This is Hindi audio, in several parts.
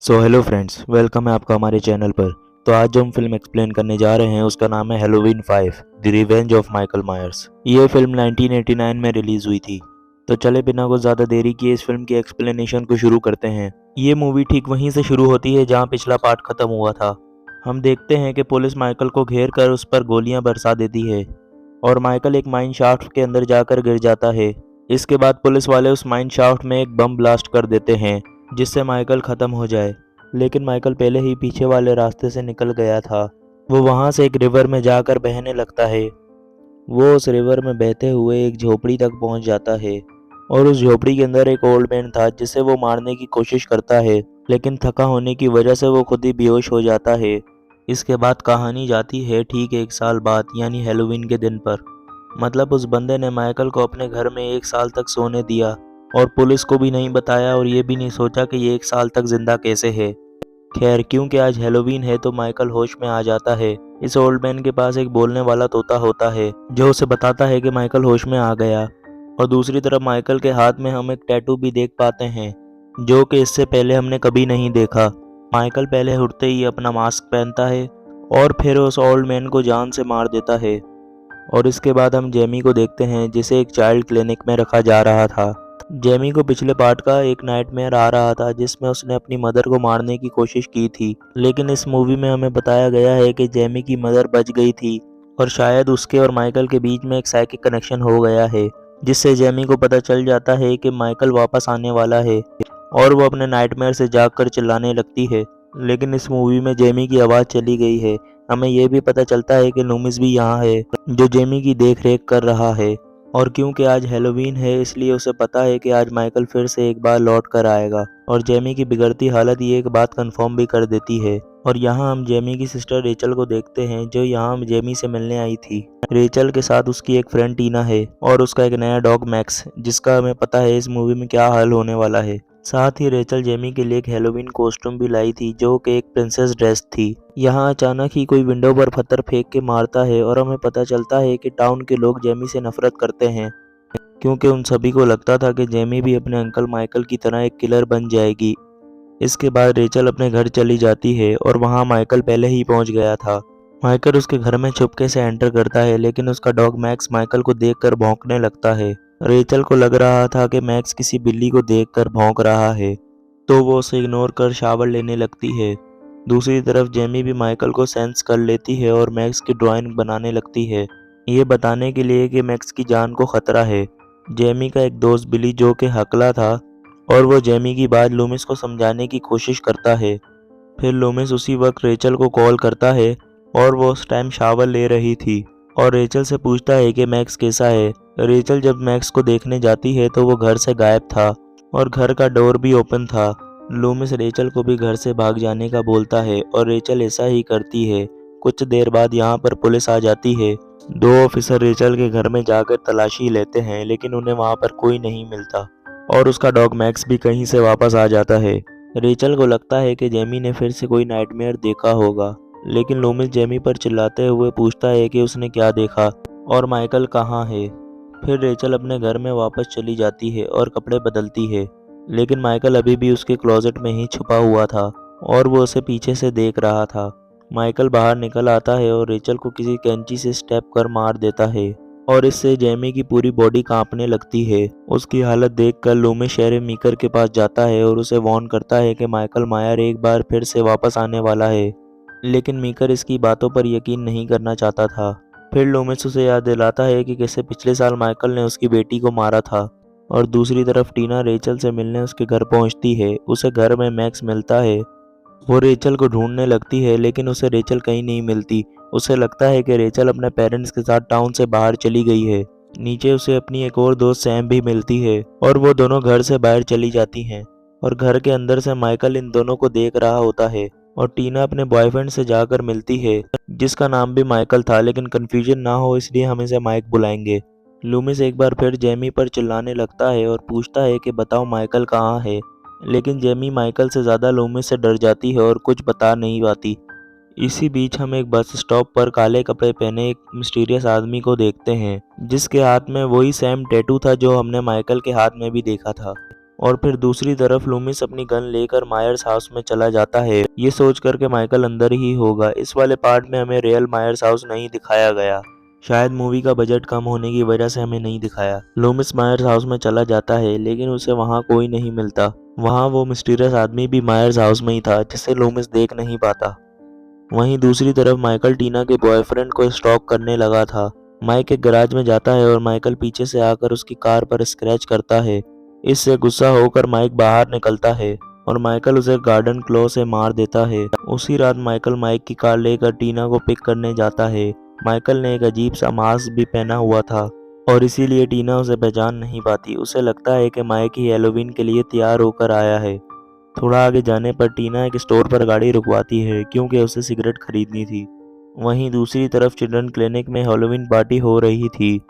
सो हेलो फ्रेंड्स, वेलकम है आपका हमारे चैनल पर। तो आज जो हम फिल्म एक्सप्लेन करने जा रहे हैं उसका नाम है Halloween 5 the revenge of Michael Myers. ये फिल्म 1989 में रिलीज हुई थी। तो चले बिना कुछ ज़्यादा देरी किए इस फिल्म की एक्सप्लेनेशन को शुरू करते हैं। ये मूवी ठीक वहीं से शुरू होती है जहाँ पिछला पार्ट खत्म हुआ था। हम देखते हैं कि पुलिस माइकल को घेर कर उस पर गोलियां बरसा देती है और माइकल एक माइन शाफ्ट के अंदर जाकर गिर जाता है। इसके बाद पुलिस वाले उस माइन शाफ्ट में एक बम ब्लास्ट कर देते हैं जिससे माइकल ख़त्म हो जाए। लेकिन माइकल पहले ही पीछे वाले रास्ते से निकल गया था। वो वहाँ से एक रिवर में जाकर बहने लगता है। वो उस रिवर में बहते हुए एक झोपड़ी तक पहुँच जाता है और उस झोपड़ी के अंदर एक ओल्ड मैन था जिसे वो मारने की कोशिश करता है, लेकिन थका होने की वजह से वो खुद ही बेहोश हो जाता है। इसके बाद कहानी जाती है ठीक 1 साल बाद, यानी हैलोवीन के दिन पर। मतलब उस बंदे ने माइकल को अपने घर में 1 साल तक सोने दिया और पुलिस को भी नहीं बताया और ये भी नहीं सोचा कि ये 1 साल तक जिंदा कैसे है। खैर, क्योंकि आज हैलोवीन है तो माइकल होश में आ जाता है। इस ओल्ड मैन के पास एक बोलने वाला तोता होता है जो उसे बताता है कि माइकल होश में आ गया। और दूसरी तरफ माइकल के हाथ में हम एक टैटू भी देख पाते हैं जो कि इससे पहले हमने कभी नहीं देखा। माइकल पहले उठते ही अपना मास्क पहनता है और फिर उस ओल्ड मैन को जान से मार देता है। और इसके बाद हम जेमी को देखते हैं जिसे एक चाइल्ड क्लिनिक में रखा जा रहा था। जेमी को पिछले पार्ट का एक नाइटमेयर आ रहा था जिसमें उसने अपनी मदर को मारने की कोशिश की थी, लेकिन इस मूवी में हमें बताया गया है कि जेमी की मदर बच गई थी और शायद उसके और माइकल के बीच में एक साइकिक कनेक्शन हो गया है जिससे जेमी को पता चल जाता है कि माइकल वापस आने वाला है और वो अपने नाइटमेयर से जागकर चिल्लाने लगती है। लेकिन इस मूवी में जेमी की आवाज़ चली गई है। हमें यह भी पता चलता है कि लूमिस भी यहाँ है जो जेमी की देख रेख कर रहा है। और क्योंकि आज हैलोवीन है इसलिए उसे पता है कि आज माइकल फिर से एक बार लौट कर आएगा। और जेमी की बिगड़ती हालत ये एक बात कंफर्म भी कर देती है। और यहाँ हम जेमी की सिस्टर रेचल को देखते हैं जो यहाँ जेमी से मिलने आई थी। रेचल के साथ उसकी एक फ्रेंड टीना है और उसका एक नया डॉग मैक्स, जिसका हमें पता है इस मूवी में क्या हल होने वाला है। साथ ही रेचल जेमी के लिए एक हैलोवीन कॉस्ट्यूम भी लाई थी जो कि एक प्रिंसेस ड्रेस थी। यहाँ अचानक ही कोई विंडो पर पत्थर फेंक के मारता है और हमें पता चलता है कि टाउन के लोग जेमी से नफरत करते हैं क्योंकि उन सभी को लगता था कि जेमी भी अपने अंकल माइकल की तरह एक किलर बन जाएगी। इसके बाद रेचल अपने घर चली जाती है और वहाँ माइकल पहले ही पहुँच गया था। माइकल उसके घर में चुपके से एंटर करता है लेकिन उसका डॉग मैक्स माइकल को देखकर भौंकने लगता है। रेचल को लग रहा था कि मैक्स किसी बिल्ली को देखकर भौंक रहा है तो वो उसे इग्नोर कर शावर लेने लगती है। दूसरी तरफ जेमी भी माइकल को सेंस कर लेती है और मैक्स की ड्राइंग बनाने लगती है, ये बताने के लिए कि मैक्स की जान को खतरा है। जेमी का एक दोस्त बिली जो कि हकला था और वो जेमी की बात लूमिस को समझाने की कोशिश करता है। फिर लूमिस उसी वक्त रेचल को कॉल करता है और वो उस टाइम शावर ले रही थी और रेचल से पूछता है कि मैक्स कैसा है। रेचल जब मैक्स को देखने जाती है तो वो घर से गायब था और घर का डोर भी ओपन था। लूमिस रेचल को भी घर से भाग जाने का बोलता है और रेचल ऐसा ही करती है। कुछ देर बाद यहाँ पर पुलिस आ जाती है। 2 ऑफिसर रेचल के घर में जाकर तलाशी लेते हैं लेकिन उन्हें वहाँ पर कोई नहीं मिलता और उसका डॉग मैक्स भी कहीं से वापस आ जाता है। रेचल को लगता है कि जेमी ने फिर से कोई नाइटमेयर देखा होगा, लेकिन लूमिस जेमी पर चिल्लाते हुए पूछता है कि उसने क्या देखा और माइकल कहाँ है। फिर रेचल अपने घर में वापस चली जाती है और कपड़े बदलती है, लेकिन माइकल अभी भी उसके क्लोजेट में ही छुपा हुआ था और वो उसे पीछे से देख रहा था। माइकल बाहर निकल आता है और रेचल को किसी कैंची से स्टेप कर मार देता है और इससे जेमी की पूरी बॉडी कांपने लगती है। उसकी हालत देखकर लूमिस शेरिफ मीकर के पास जाता है और उसे वार्न करता है कि माइकल मायर एक बार फिर से वापस आने वाला है, लेकिन मीकर इसकी बातों पर यकीन नहीं करना चाहता था। फिर लूमिस उसे याद दिलाता है कि कैसे पिछले साल माइकल ने उसकी बेटी को मारा था। और दूसरी तरफ टीना रेचल से मिलने उसके घर पहुंचती है। उसे घर में मैक्स मिलता है। वो रेचल को ढूंढने लगती है लेकिन उसे रेचल कहीं नहीं मिलती। उसे लगता है कि रेचल अपने पेरेंट्स के साथ टाउन से बाहर चली गई है। नीचे उसे अपनी एक और दोस्त सैम भी मिलती है और वो दोनों घर से बाहर चली जाती हैं। और घर के अंदर से माइकल इन दोनों को देख रहा होता है और टीना अपने बॉयफ्रेंड से जाकर मिलती है जिसका नाम भी माइकल था, लेकिन कंफ्यूजन ना हो इसलिए हम इसे माइक बुलाएंगे। लूमिस एक बार फिर जेमी पर चिल्लाने लगता है और पूछता है कि बताओ माइकल कहाँ है, लेकिन जेमी माइकल से ज़्यादा लूमिस से डर जाती है और कुछ बता नहीं पाती। इसी बीच हम एक बस स्टॉप पर काले कपड़े पहने एक मिस्टीरियस आदमी को देखते हैं जिसके हाथ में वही सेम टैटू था जो हमने माइकल के हाथ में भी देखा था। और फिर दूसरी तरफ लूमिस अपनी गन लेकर मायर्स हाउस में चला जाता है, ये सोच कर के माइकल अंदर ही होगा। इस वाले पार्ट में हमें रियल मायर्स हाउस नहीं दिखाया गया, शायद मूवी का बजट कम होने की वजह से हमें नहीं दिखाया। लूमिस मायर्स हाउस में चला जाता है लेकिन उसे वहाँ कोई नहीं मिलता। वहाँ वो मिस्टीरियस आदमी भी मायर्स हाउस में ही था जिसे लूमिस देख नहीं पाता। वहीं दूसरी तरफ माइकल टीना के बॉयफ्रेंड को स्टॉक करने लगा था। माइक एक गैराज में जाता है और माइकल पीछे से आकर उसकी कार पर स्क्रैच करता है। इससे गुस्सा होकर माइक बाहर निकलता है और माइकल उसे गार्डन क्लो से मार देता है। उसी रात माइकल माइक की कार लेकर टीना को पिक करने जाता है। माइकल ने एक अजीब सा मास्क भी पहना हुआ था और इसीलिए टीना उसे पहचान नहीं पाती। उसे लगता है कि माइक ही हैलोवीन के लिए तैयार होकर आया है। थोड़ा आगे जाने पर टीना एक स्टोर पर गाड़ी रुकवाती है क्योंकि उसे सिगरेट खरीदनी थी। वहीं दूसरी तरफ चिल्ड्रन क्लिनिक में हैलोवीन पार्टी हो रही थी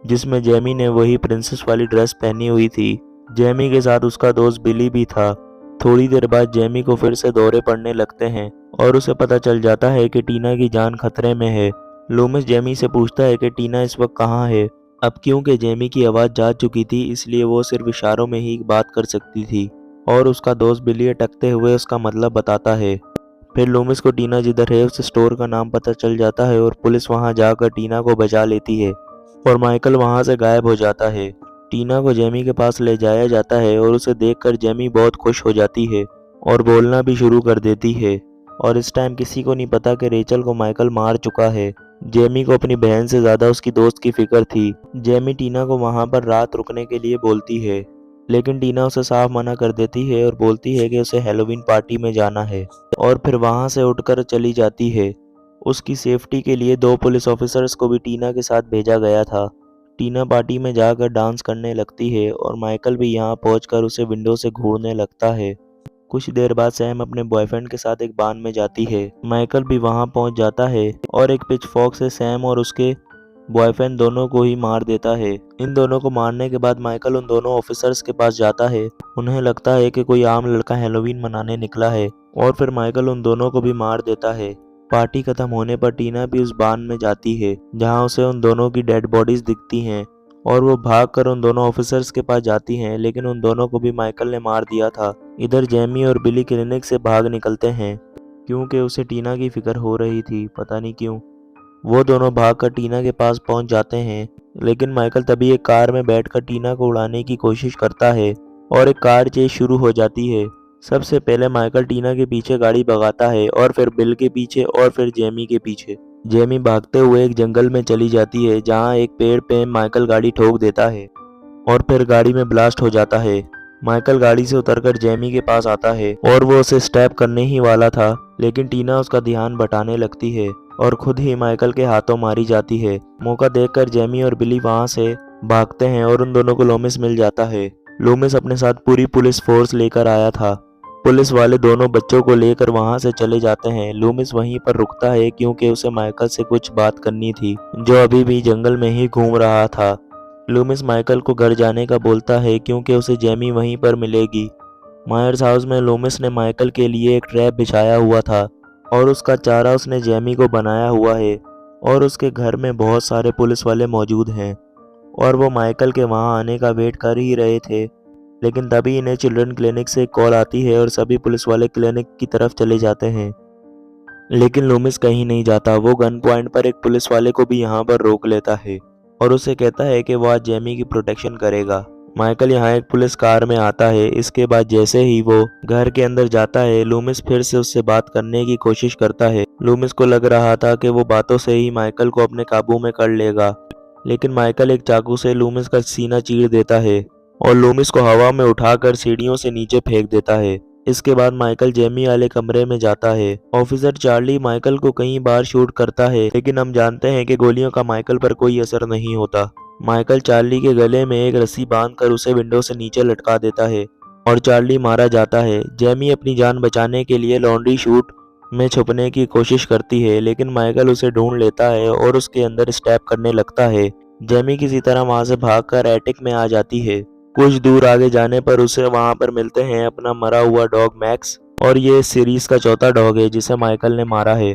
जिसमें जेमी ने वही प्रिंसेस वाली ड्रेस पहनी हुई थी। जेमी के साथ उसका दोस्त बिली भी था। थोड़ी देर बाद जेमी को फिर से दौरे पड़ने लगते हैं और उसे पता चल जाता है कि टीना की जान खतरे में है। लूमिस जेमी से पूछता है कि टीना इस वक्त कहाँ है। अब क्योंकि जेमी की आवाज़ जा चुकी थी इसलिए वो सिर्फ इशारों में ही बात कर सकती थी और उसका दोस्त बिली अटकते हुए उसका मतलब बताता है। फिर लूमिस को टीना जिधर है उस स्टोर का नाम पता चल जाता है और पुलिस वहां जाकर टीना को बचा लेती है और माइकल वहां से गायब हो जाता है। टीना को जेमी के पास ले जाया जाता है और उसे देखकर जेमी बहुत खुश हो जाती है और बोलना भी शुरू कर देती है। और इस टाइम किसी को नहीं पता कि रेचल को माइकल मार चुका है। जेमी को अपनी बहन से ज़्यादा उसकी दोस्त की फिक्र थी। जेमी टीना को वहां पर रात रुकने के लिए बोलती है लेकिन टीना उसे साफ मना कर देती है और बोलती है कि उसे हैलोवीन पार्टी में जाना है और फिर वहां से उठकर चली जाती है। उसकी सेफ्टी के लिए 2 पुलिस ऑफिसर्स को भी टीना के साथ भेजा गया था। टीना पार्टी में जाकर डांस करने लगती है और माइकल भी यहाँ पहुंचकर उसे विंडो से घूरने लगता है। कुछ देर बाद सैम अपने बॉयफ्रेंड के साथ एक बांध में जाती है। माइकल भी वहां पहुंच जाता है और एक पिच फॉर्क से सैम और उसके बॉयफ्रेंड दोनों को ही मार देता है। इन दोनों को मारने के बाद माइकल उन दोनों ऑफिसर्स के पास जाता है। उन्हें लगता है कि कोई आम लड़का हैलोवीन मनाने निकला है और फिर माइकल उन दोनों को भी मार देता है। पार्टी खत्म होने पर टीना भी उस बांध में जाती है जहां उसे उन दोनों की डेड बॉडीज दिखती हैं और वो भागकर उन दोनों ऑफिसर्स के पास जाती हैं लेकिन उन दोनों को भी माइकल ने मार दिया था। इधर जेमी और बिली क्लिनिक से भाग निकलते हैं क्योंकि उसे टीना की फिक्र हो रही थी, पता नहीं क्यों। वो दोनों भागकर टीना के पास पहुंच जाते हैं लेकिन माइकल तभी एक कार में बैठकर टीना को उड़ाने की कोशिश करता है और एक कार चेज शुरू हो जाती है। सबसे पहले माइकल टीना के पीछे गाड़ी भगाता है और फिर बिल के पीछे और फिर जेमी के पीछे। जेमी भागते हुए एक जंगल में चली जाती है जहां एक पेड़ पे माइकल गाड़ी ठोक देता है और फिर गाड़ी में ब्लास्ट हो जाता है। माइकल गाड़ी से उतरकर जेमी के पास आता है और वो उसे स्टैप करने ही वाला था लेकिन टीना उसका ध्यान भटाने लगती है और खुद ही माइकल के हाथों मारी जाती है। मौका देखकर जेमी और बिली वहां से भागते हैं और उन दोनों को लूमिस मिल जाता है। लूमिस अपने साथ पूरी पुलिस फोर्स लेकर आया था। पुलिस वाले दोनों बच्चों को लेकर वहां से चले जाते हैं। लूमिस वहीं पर रुकता है क्योंकि उसे माइकल से कुछ बात करनी थी जो अभी भी जंगल में ही घूम रहा था। लूमिस माइकल को घर जाने का बोलता है क्योंकि उसे जेमी वहीं पर मिलेगी। मायर्स हाउस में लूमिस ने माइकल के लिए एक ट्रैप बिछाया हुआ था और उसका चारा उसने जेमी को बनाया हुआ है और उसके घर में बहुत सारे पुलिस वाले मौजूद हैं और वो माइकल के वहां आने का वेट कर ही रहे थे। लेकिन तभी इन्हें चिल्ड्रन क्लिनिक से कॉल आती है और सभी पुलिस वाले क्लिनिक की तरफ चले जाते हैं लेकिन लूमिस कहीं नहीं जाता। वो गन पॉइंट पर एक पुलिस वाले को भी यहाँ पर रोक लेता है और उसे कहता है कि वो आज जेमी की प्रोटेक्शन करेगा। माइकल यहाँ एक पुलिस कार में आता है। इसके बाद जैसे ही वो घर के अंदर जाता है लूमिस फिर से उससे बात करने की कोशिश करता है। लूमिस को लग रहा था कि वो बातों से ही माइकल को अपने काबू में कर लेगा लेकिन माइकल एक चाकू से लूमिस का सीना चीर देता है और लूमिस को हवा में उठाकर सीढ़ियों से नीचे फेंक देता है। इसके बाद माइकल जेमी वाले कमरे में जाता है। ऑफिसर चार्ली माइकल को कई बार शूट करता है लेकिन हम जानते हैं कि गोलियों का माइकल पर कोई असर नहीं होता। माइकल चार्ली के गले में एक रस्सी बांधकर उसे विंडो से नीचे लटका देता है और चार्ली मारा जाता है। जेमी अपनी जान बचाने के लिए लॉन्ड्री शूट में छुपने की कोशिश करती है लेकिन माइकल उसे ढूंढ लेता है और उसके अंदर स्टैप करने लगता है। जेमी किसी तरह वहां से भागकर एटिक में आ जाती है। कुछ दूर आगे जाने पर उसे वहां पर मिलते हैं अपना मरा हुआ डॉग मैक्स और ये सीरीज का चौथा डॉग है जिसे माइकल ने मारा है।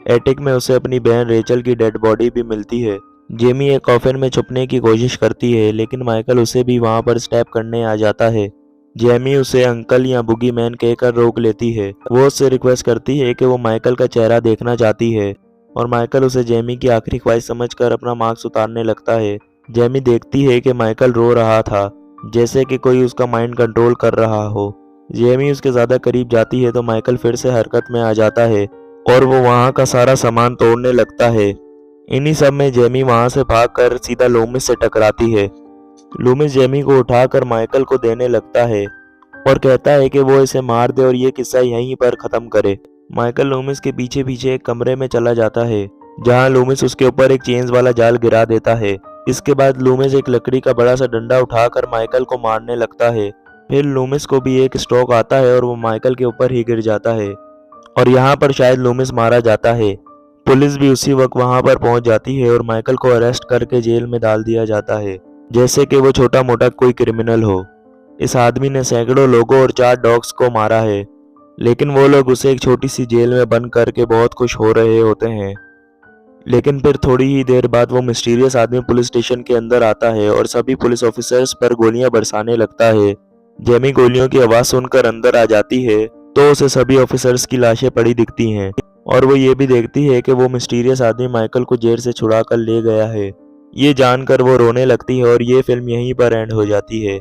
एटिक में उसे अपनी बहन रेचल की डेड बॉडी भी मिलती है। जेमी एक कॉफिन में छुपने की कोशिश करती है लेकिन माइकल उसे भी वहां पर स्टैप करने आ जाता है। जेमी उसे अंकल या बुगी मैन कहकर रोक लेती है। वो उससे रिक्वेस्ट करती है कि वो माइकल का चेहरा देखना चाहती है और माइकल उसे जेमी की आखिरी ख्वाहिश समझकर अपना मास्क उतारने लगता है। जेमी देखती है कि माइकल रो रहा था, जैसे कि कोई उसका माइंड कंट्रोल कर रहा हो। जेमी उसके ज़्यादा करीब जाती है तो माइकल फिर से हरकत में आ जाता है और वो वहाँ का सारा सामान तोड़ने लगता है। इन्हीं सब में जेमी वहाँ से भागकर सीधा लूमिस से टकराती है। लूमिस जेमी को उठाकर माइकल को देने लगता है और कहता है कि वो इसे मार दे और ये किस्सा यहीं पर ख़त्म करे। माइकल लूमिस के पीछे पीछे एक कमरे में चला जाता है, जहाँ लूमिस उसके ऊपर एक चेन्स वाला जाल गिरा देता है। इसके बाद लूमिस एक लकड़ी का बड़ा सा डंडा उठाकर माइकल को मारने लगता है। फिर लूमिस को भी एक स्ट्रोक आता है और वो माइकल के ऊपर ही गिर जाता है और यहाँ पर शायद लूमिस मारा जाता है। पुलिस भी उसी वक्त वहाँ पर पहुँच जाती है और माइकल को अरेस्ट करके जेल में डाल दिया जाता है, जैसे कि वो छोटा मोटा कोई क्रिमिनल हो। इस आदमी ने सैकड़ों लोगों और 4 डॉग्स को मारा है, लेकिन वो लोग उसे एक छोटी सी जेल में बंद करके बहुत खुश हो रहे होते हैं। लेकिन फिर थोड़ी ही देर बाद वो मिस्टीरियस आदमी पुलिस स्टेशन के अंदर आता है और सभी पुलिस ऑफिसर्स पर गोलियां बरसाने लगता है। जेमी गोलियों की आवाज़ सुनकर अंदर आ जाती है तो उसे सभी ऑफिसर्स की लाशें पड़ी दिखती हैं और वो ये भी देखती है कि वो मिस्टीरियस आदमी माइकल को जेल से छुड़ा कर ले गया है। ये जानकर वो रोने लगती है और ये फिल्म यहीं पर एंड हो जाती है।